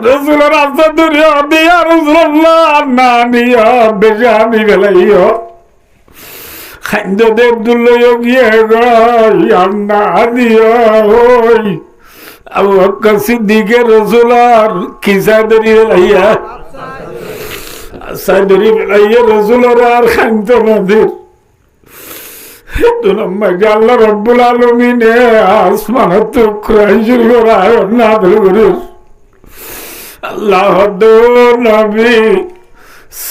রসুলের রাস্তা দূরে দিয়া রসুল্লাহ না নিয়া বেশি আমি বেলাইও খাদ্যদেব দুর্লয় গিয়ে না দিও ওই আবু বকর সিদ্দিকের রসুলার কিসা ধরি বেলাইয়া সাইদরি বেলাইয়া রসুলের আর খাদ্য নদীর আল্লাহ রব্বুল আলমিনে আসমানত কুরাইশের গোড়ায় নাযিল করেন আল্লাহ নবী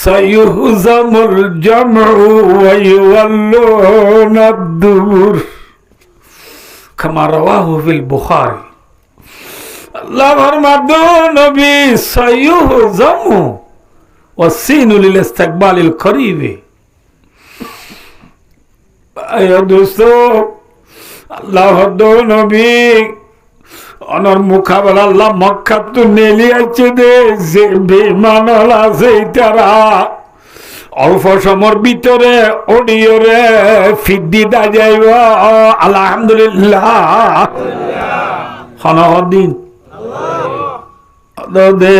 সায়ুহজামুল জামউ ওয়া ইউওয়াল্লুনা আদ-দুবুর কামা রাওয়াহু ফিল বুখারী আল্লাহ ফরমাতো নবী সায়ুহজামু ওয়া সিনু লিল ইস্তিকবালিল করিবে দোস্ত আল্লাহ নবী অনর মুখাবেলা আল্লাহ মক্কা তো নেলি আছে দে যে বেমান আছে তারা অল্প সময়ের ভিতরে অডিও রে ফিদ্দি দা যাইব আলহামদুলিল্লাহ হনদিন দে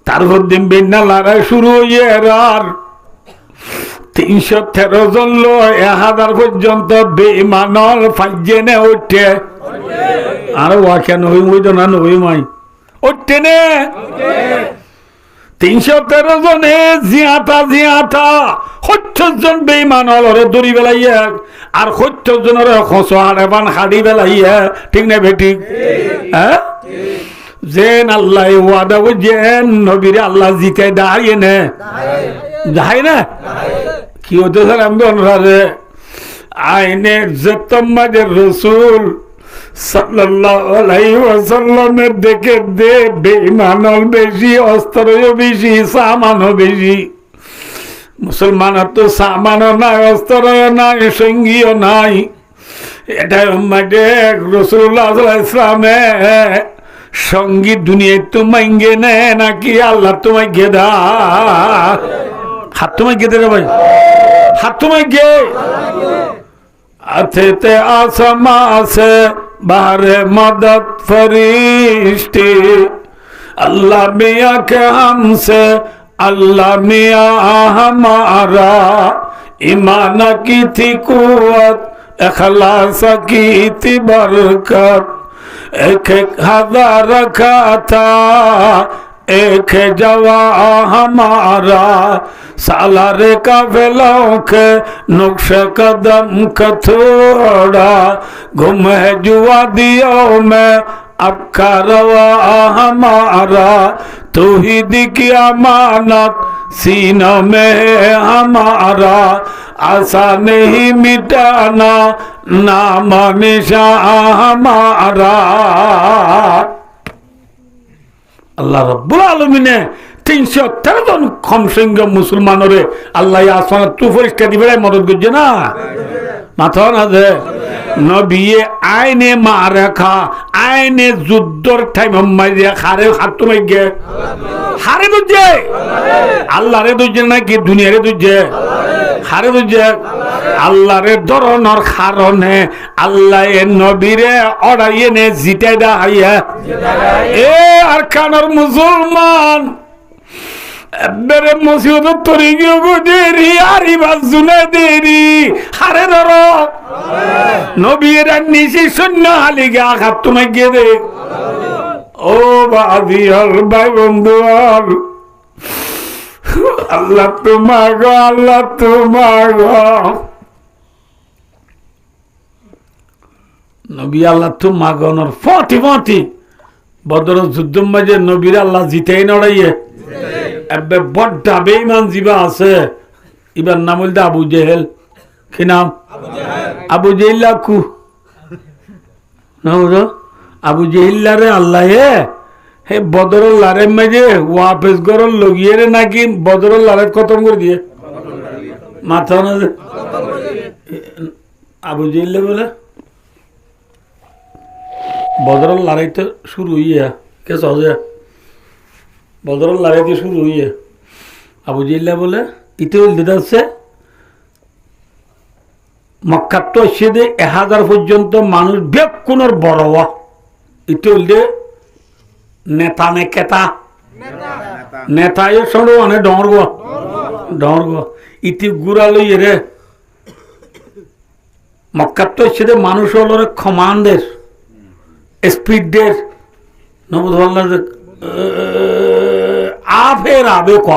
তারপর দিন বিনা লড়াই শুরু হয়ে আর 313 জন লো 1000 পর্যন্ত বেঈমানল ফাজেনে উঠে আর ওয়াকেন হই তো না নই মাই উঠে নে 313 জনে জিয়াতা 70 জন বেঈমানল রে দড়ি বেলাইয়া আর 70 জনের খসো আড়বান হাড়ি বেলাইয়া ঠিক না বেটি হ্যাঁ জেন আল্লাহ ওয়াদা জেন নবীর আল্লাহ জিতাই দাঁড়িয়ে নে যাই না কি হতে স্যার আমি অনুরাধে আইনের জেতম্মাদের রসুল সাল্লাল্লাহু আলাইহি ওয়াসাল্লামের দেখে দে বেঈমানল বেশি অস্ত্রও বেশি সামানও বেশি মুসলমানের তো সামানও নাই অস্ত্রও নাই সঙ্গীও নাই এটাই উম্মতে রাসূলুল্লাহ সাল্লাল্লাহু আলাইহি ওয়াসাল্লামে সঙ্গী দুনিয়ায় তো মাইঙ্গে নে নাকি আল্লাহ তোমায় গেদা হাত তোমায় গেদে রে ভাই হাত তোমায় গে আথেতে আসমা সে বারে মদদ ফরিश्ते अल्लाह मियां के हमसे अल्लाह मियां हमारा ईमान की थी कुव्वत इखलास की थी बरकत एक हजार रखा था एक जवा हमारा सालारे काफिलों के नुक्श कदम का थोड़ा गुम है जुआ दियों में अब का रवा हमारा तौहीद की अमानत सीनों में है हमारा आशा नहीं मिटाना नाम निशान हमारा আল্লাহ রাব্বুল আলামিনে 313 জন কমসংখ্য মুসলমানরে আল্লাহ আসমান তু ফেরেশতা দিবে মদদ করছে না মাথা না দে নবী আইনে মারাকা আইনে যুদ্ধর টাইম মাইরে খারে হাত তোমাই গে হারে দুজে আল্লাহ রে দুজে নাকি দুনিয়া রে দুজে হারে দুজে আল্লাহরে ধরনের কারণে আল্লাহ নবীরে অড়াইয়ে নে জিতাই দা হাইয়া এ আর কানর মুসলমান এবারে মসজিদ তরি গিয়ে গো দেরি আরি বাজুনে দেরি হারে ধর নবীর নিশি শূন্য হালিগা হাত তোমায় গিয়ে দে ও বাদি আর ভাই বন্ধু আর আল্লাহ তোমার গো আল্লাহ তোমার গো নবী আল্লাহ তো মাগনর ফটি বদর যুদ্ধ মাঝে নবীর আল্লাহ জিতেই নড়াইয়ে এবে বড্ডা বেঈমান জিবা আছে ইবার নাম হইল আবু জেহেল কি নাম আবু জেহিল্লা কু না আবু জেহিল্লারে আল্লাহ হে বদর লারে মাঝে ওয়াপেস গরল লগিয়ে রে নাকি বদর লারে খতম করে দিয়ে মাথা না আবু জেহিল্লা বলে বদর লড়াই তো শুরু হইয়া কে সহজে বদর লড়াই তো শুরু হইয়া আবু জিল্লা বলে ইতে দিদাচ্ছে মক্কার তো এসে 1000 পর্যন্ত মানুষ বেকুনোর বড় ইতে নেতা নে কেতা নেতা এ সঙ্গে অনেক ডর ইতি গুড়া লই রে মক্কাত তো সেটা মানুষ হল কমান্ডের স্পিডের নবুদ আপের আবে ক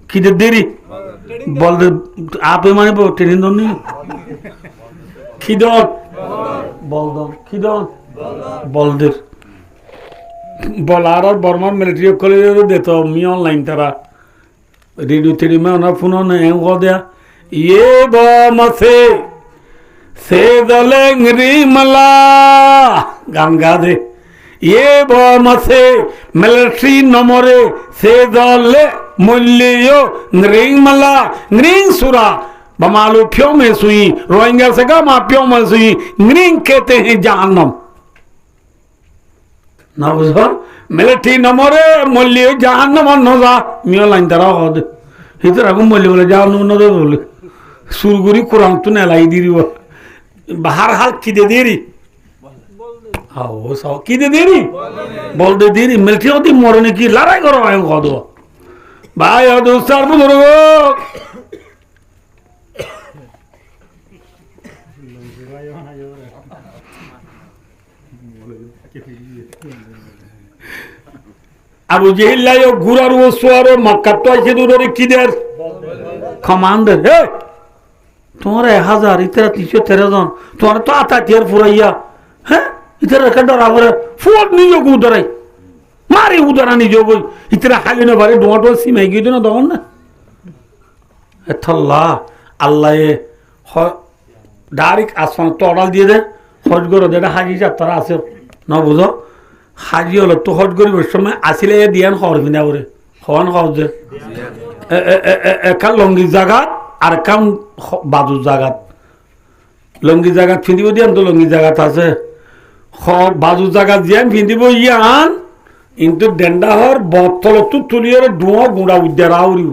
খিদে দেরি বলদের আপে মানে ট্রেনিং দন খিদন বলদন খিদন বলদের বলার আর বর্মার মিলিটারি কলেজ দিত মি অনলাইন তারা রেডিও তেড়ি মে ওনার ফোন দেয়া ইয়ে বসে সে দলে রিমলা গান গা দে ইয়ে বসে মিলিটারি নম্বরে সে দলে मूल्यो नृंग मला नृंग सुरा बमालू प्यो में सुई रोहिंग्या से का मा प्यो में सुई नृंग कहते हैं जहन्नम ना बुझो मिलिट्री नमरे मूल्यो जहन्नम और नजा मियो लाइन तरह हो दे इधर अगुम मूल्य बोले जहन्नम न दे बोले सुरगुरी कुरान तो ने लाई दीरी वो बाहर हाल की दे देरी हाँ वो साव की दे देरी बोल दे देरी मिलिट्री होती मोरने की लड़ाई करो आये को दो भाई और दोस्तों बुजुर्गो আবু জেহেল লাইও গুরার ও সোয়ারো মক্কা তো এসে দূরে কি দের কমান্ডার হে তোমার 1000 ইতরা 313 জন তোমার তো আতা তিয়ার ফুরাইয়া হ্যাঁ ইতরা কাডার আবরে ফুট নিও গুদরাই मारी उधर नहीं जो बोल इतना हाल ने बारे डोंटो सी महंगी तो ना दौन ना अल्लाह अल्लाह ये डायरेक्ट आसमान तो ऑर्डर दिए दे हज करो दे हाजी जा तरह से ना बुझो हाजी वाला तो हज करी बस में आसिले ये दियान खबर बिना बोले खवन खबर दे कल लंगी जगत आर कम बाजू जगत लंगी जगत फिंदी वो दियान तो लंगी जगत आसे खब बाजू जगत दियान फिंदी वो यान इंतु डेंडा हर बोतल तो तुलियर धुआं गुड़ा उद्यारावरी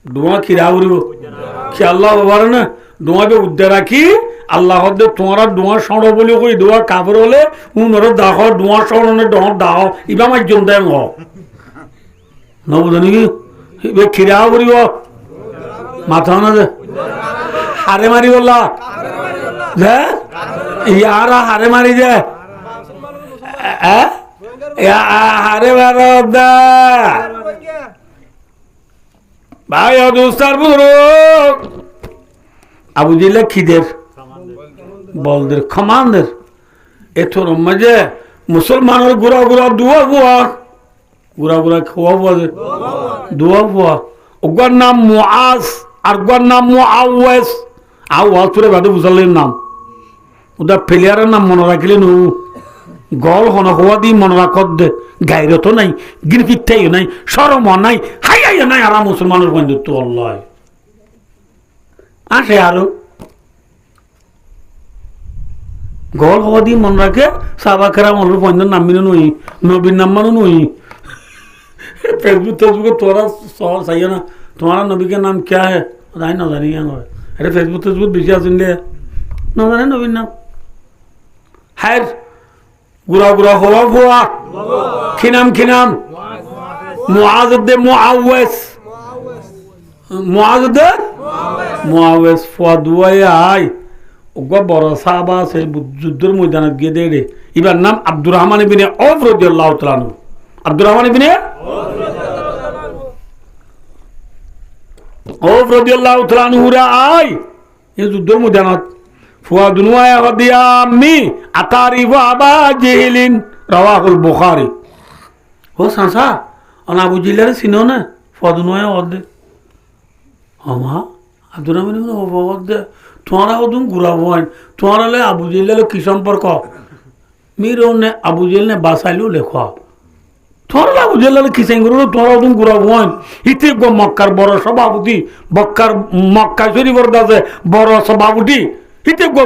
धुआं खिरावरी कि अल्लाह बाबा ना धुआं पे उद्यारा की अल्लाह दे तुम्हारा धुआं सौड़ बोले कोई धुआं काबर बोले उन्होंने दाहो धुआं सौड़ ने दाहो इबा मैं जुंदे हो ना बुझनी की वे खिरावरी वो माथा ना दे हारे मारी बोला दे यारा हारे मारी दे या हारे मारो दा भाई और दोस्तों बुजुर्ग আবু জেহেল খিদের বলদের কমান্ডার এথর মজে মুসলমানের গুড়া গুড়া দুয়া বুয়া গুড়া গুড়া খাওয়া বুয়া দুয়া বুয়া ওগর নাম মুআজ আর ওগর নাম মুআওয়াজ আওয়াজ পুরো বাদে বুঝালেন নাম ওটা প্লেয়ারের নাম মনে রাখলে নো গল হন হওয়া দি মনে রাখত দে গায়রত নাই গিরফিটাই নাই শরম নাই হাই নাই আর মুসলমানের বন্ধুত্ব আল্লাহ আসে আরো গল হওয়া দি মনে রাখে সাহাবাকেরা মনের বন্ধুর নাম মিলে নই নবীর নাম মানো নই फेसबुक तोरा सही है ना तुम्हारा नबी का नाम क्या है बताए ना जानी अरे फेसबुक बिछा सुन ले ना जाने नबी नाम खैर गुरा गुरा हुआ खिनाम मुआज दे मुआवस फुआ आई ওগো বড় সাহাবা আছে যুদ্ধের ময়দানে গিয়ে দে রে ইবার নাম আব্দুর রহমান ইবনে আউফ রাদিয়াল্লাহু তাআলা আনহু আব্দুর রহমান ইবনে আউফ রাদিয়াল্লাহু তাআলা আনহু রা আই এই যুদ্ধের ময়দানে ফুয়া দুনিয়া ওয়াদিয়া আম্মি আতারি ওয়া আবা জেহেলিন রাওয়াহুল বুখারী ও সাসা অনা আবু জেহেলের চিনো না ফুয়া দুনিয়া ওয়াদে আমা আব্দুর রহমান ইবনে আউফ ওয়াদে तुम्हारा वो तुम गुरा हुआ है तुम्हारा ले अबू जेल ले की संपर्क मेरो ने अबू जेल ने बासाइलो लेखा तुम्हारा अबू जेल ले की संगरो तुम्हारा तुम गुरा हुआ है इतने को मक्कार बड़ा सभापति बक्कर मक्का शरीफ वर्दा से बड़ा सभापति इतने को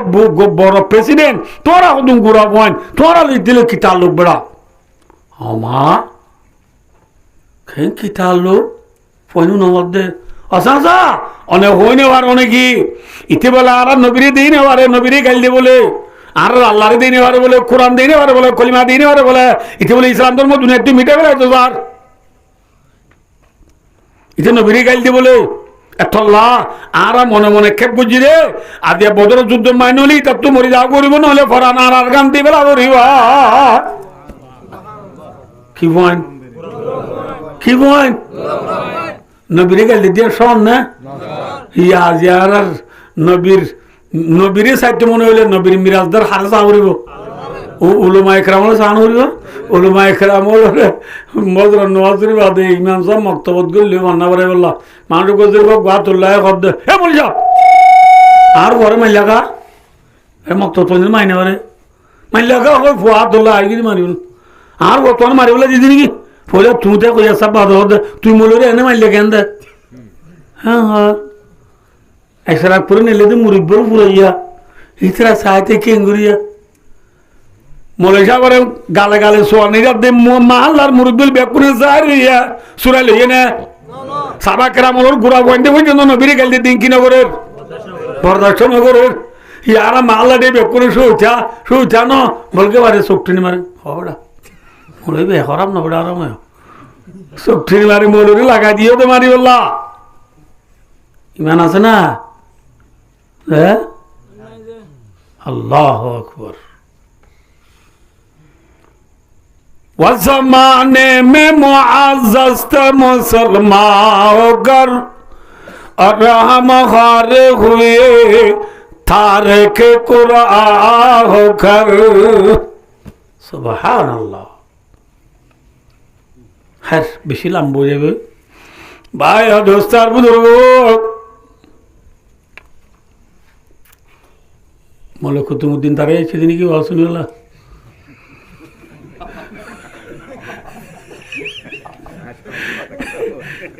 बड़ा प्रेसिडेंट तुम्हारा तुम गुरा हुआ है तुम्हारा ले दिल की ताल्लुक बड़ा हमारा कहीं की ताल्लुक फोनू नवाद दे असासा अने होने वार होने की इतने बोला आरा नबीरे दे ने वारे नबीरे गल दे बोले আর আল্লাহরে দিনে পারে বলে, কোরআন দিনে পারে বলে, কলিমা দিনে পারে বলে, ইতে বলে ইসলাম ধর্ম দুনিয়া একটু মিটে বেড়ায় তো স্যার, ইতে নবীরে গাইল দিয়ে বলে এতল্লা আর মনে মনে খেপ বুঝি রে আদিয়া বদর যুদ্ধ মাইন হলি তার তো মরি যাওয়া করিব নহলে ফরান আর গান দিয়ে বেলা করিবা কি বইন কি বইন নবীরে গাইল দিয়ে শোন না ইয়া জিয়ার নবীর নবীরে সাইতে মনে হইলে নবীর মিরাজদার হার চা করিব উলুমা একরামল চান করিব উলুমা একরামল মজর নওয়াজুরি বাদে ইমাম সাহেব মক্তবত গলি মান্না করে বললা মানুষ গজের গাত উল্লাহ শব্দ হে বলি যাও আর ঘরে মাইলাকা এ মক্তবত মাইনে পারে মাইলাকা হয় ফুয়া তোলা আইগিরি মারিব আর বর্তমান মারিবলে দিদি নাকি ফলে তুই কই আসা বাদ তুই মলে এনে মাইলে কেন দে হ্যাঁ হ্যাঁ একসারা পুরে নিলে তো মুরিব্বর পুরাইয়া ইতরা সাইতে কেঙ্গুরিয়া মলেশা করে গালে গালে সোয়ানিরা দে মাহাল্লার মুরিব্বিল বেকুনে সারিয়া সুরাই লইয়ে না সাবা কেরামলর গুড়া বইতে পর্যন্ত নবীরে গাইতে দিন কিনা করে বরদাস্ত করে ইয়ারা মাহাল্লা দে বেকুনে সুইছা ন বলকে পারে চোখটিনি মারে হবড়া মরে বে খারাপ না বড় আরাম চোখটিনি মারি মলুরি লাগাই দিও তো মারি বললা ইমান আছে না হ্যাঁ আল্লাহু আকবার ज़माने में मुआज़्ज़ज़ मुसलमान होकर और हम हारे हुए तारिक कुरान होकर सुभान अल्लाह हर बेशी लंबो जाबे भाई दोस्तार बुजुर्ग मोले कुतुबुद्दीन तारे সেদিন কি ওয়াজ শুনলা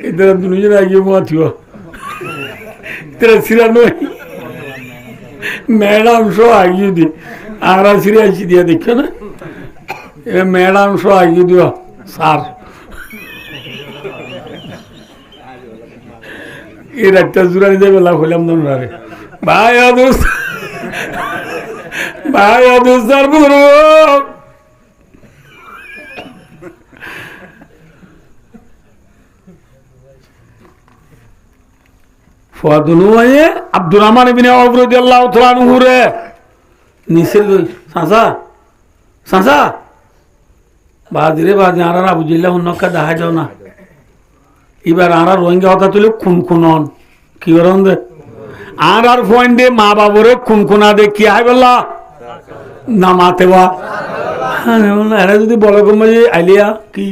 इधर दुनिया में आगे मुआ थियो तेरा सिरा नहीं मैडम शो आगे दी आरा सिरा ऐसी दिया देखो ना ये मैडम शो आगे दिया सार ये रट्टा जुरा नहीं दे बेला खोले हम दोनों रारे भाई दोस्त सर बुरो ফাদুনুয়ে আব্দুর রহমান ইবনে আওফ রাদিয়াল্লাহু তাআলা আনহু রে নিসের গই সাসা বাদিরে বাদি আরা আবু জিল্লাহ উন্নকা দেখা যাও না এবার আরা রোহিঙ্গা হতা তুলে খুনখুনন কি করন দে আর পয়েন্টে মা বাবরে খুনখুনা দে কি হয় বললা নামাতে বা হ্যাঁ এরা যদি বলে কমে আইলিয়া কি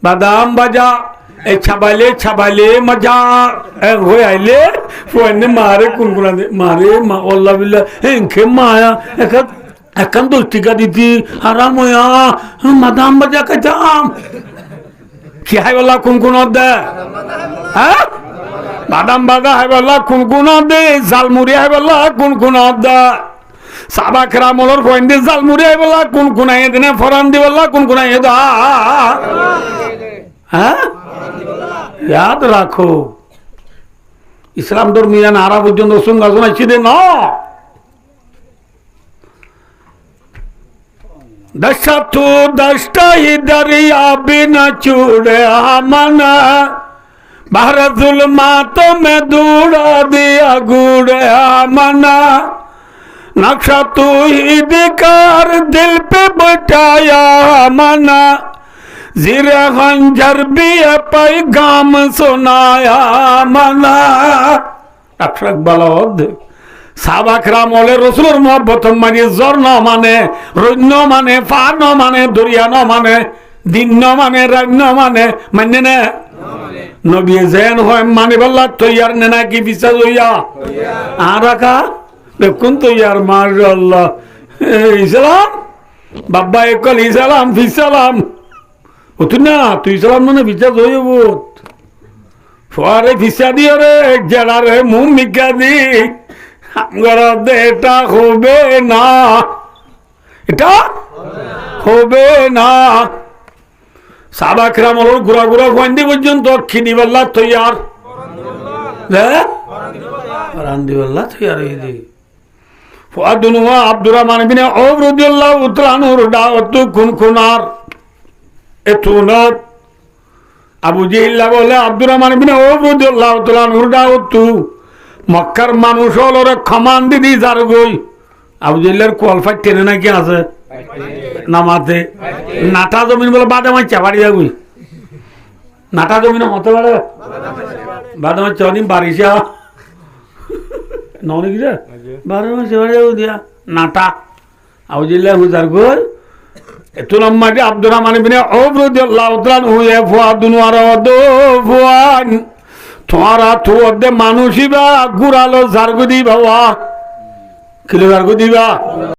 বাদাম বাজা छबाले मजा हो आइले फोने मारे कुनकुना दे मारे मा अल्लाह बिल्ला इनके माया एकन दोस्ती का दीदी हराम होया मदाम बजा का जाम क्या है वाला कुनकुना दे हाँ बादाम बागा है वाला कुनकुना दे जालमुरी है वाला कुनकुना दे साबा कराम और फोने जालमुरी है वाला कुनकुना ये दिन फरान दे वाला कुनकुना ये दा हाँ याद रखो इस्लाम धर्मीय नारा पर्यন্ত সঙ্গা শোনাচ্ছি দে না दशतु दष्टा ही दरिया बिना चूड़े हमना बाहर जुल्मातों में दूड़ा दिया गूड़े हमना नक्शा तू ही दिकार दिल पे बैठाया हमना जीरे खंजर भी पैगाम सुनाया मना अक्षरक बलद साबाकराम ओले रसूलुर मोहब्बत माने जोर न माने रुन्न माने फान न माने दुरिया न माने दिन न माने रंग न माने ने नबी जैन हो माने बल्ला तो यार नेना की विसा होया आराका बेकुन तो यार माशाअल्लाह इस्लाम बाबा एकल इस्लाम फिसलाम उतना तू इस्लाम ने विचार होये वो फुआरे फिसा दियो रे जड़ा रे मुंह मिका दी हमरा देटा होबे ना এটা হবে না সাহাবা کرام ওর গুরা গুরা ফান্দি পর্যন্ত খিনিবাল্লাহ তৈয়ার হ্যাঁ রান্দিবাল্লাহ তৈয়ার হয়ে দি ফুয়াদুন ওয়া আব্দুর রহমান বিন আওফ রাদিয়াল্লাহু তাআলা আনহুর দাওয়াত খুনখুনার এতুনত আবু জাহল বলে আব্দুর রহমান বিন আওফ রাদিয়াল্লাহু তাআলা আনহুর দাওয়াত মক্কার মানুষ হলরে ক্ষমান দিদি যার গই আবু জাহলের কোয়ালফাই টেনে নাকি আছে নামাতে নাটা জমিন বলে বাদে মাই চাবাড়ি যাবি নাটা জমিন মতে পারে বাদে মাই চদিন বারিশা ননি কি রে বারে মাই চাবাড়ি যাবো দিয়া নাটা আবু জাহলে হুজার গই এত লম্মাটি আব্দুর রহমান বিন আওফ রাদিয়াল্লাহু তাআলা আনহু এ ফুয়াদুন ওয়া রাদু ফুয়ান তোমারা তো অর্ধে মানুষই বা গুড়ালো জারগু দিবা কিলো জারগু দিবা